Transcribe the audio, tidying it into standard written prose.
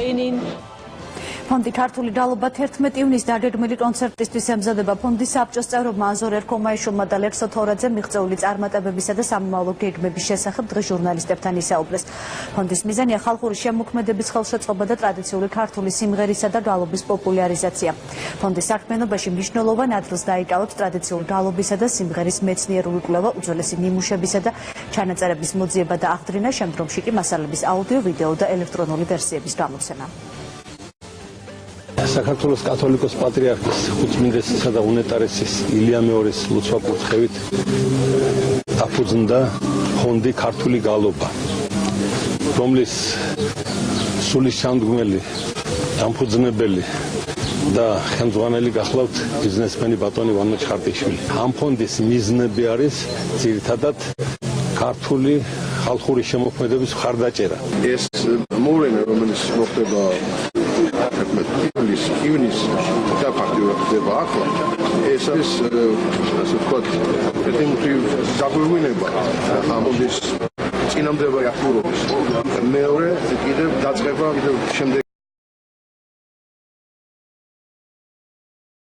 training. ფონდი ქართული გალობა 11 ივნისს დაგეგმილი კონცერტისთვის ემზადება. ფონდის საბჭოს წევრებმა აზორ ერქომაიშვილმა და ლექსო თორაძე მიღწეული წარმატებებისა და სამომავლო გეგმების შესახებ დღეს ჟურნალისტებთან ისაუბრეს. ფონდის მიზანია ხალხური შემოქმედების ხელშეწყობა და ტრადიციული ქართული სიმღერისა და გალობის პოპულარიზაცია. ფონდის საქმიანობაში მნიშვნელოვან ადგილს დაიკავებს ტრადიციული გალობისა და სიმღერის მეცნიერული კვლევა, უძველესი ნიმუშებისა და ჩანაწერების მოძიება და აღდგენა, შემდგომში კი მასალების აუდიო, ვიდეო და ელექტრონული ვერსიების გამოცემა. საქართველოს კათოლიკოს პატრიარქის უწმინდესისა და უნეტარესის ილია მეორის ლოცვა-კურთხევით დაფუძნდა ფონდი ქართული გალობა, რომლის სულისჩამდგმელი, დამფუძნებელი და ხელმძღვანელი გახლავთ ბიზნესმენი ბატონი ვანო ჩხარტიშვილი. ამ ფონდის მიზნები არის ძირითადად ქართული ხალხური შემოქმედების მხარდაჭერა. ეს მოვლენა, რომელიც მოხდება ივნისში და ფაქტიურად ხდება ახლა, ეს არის ასე ვთქვათ, ერთი დაგვირგვინება ამის წინამდებარე აქტიურობის. მეორე კიდევ დაწყება კიდევ შემდეგ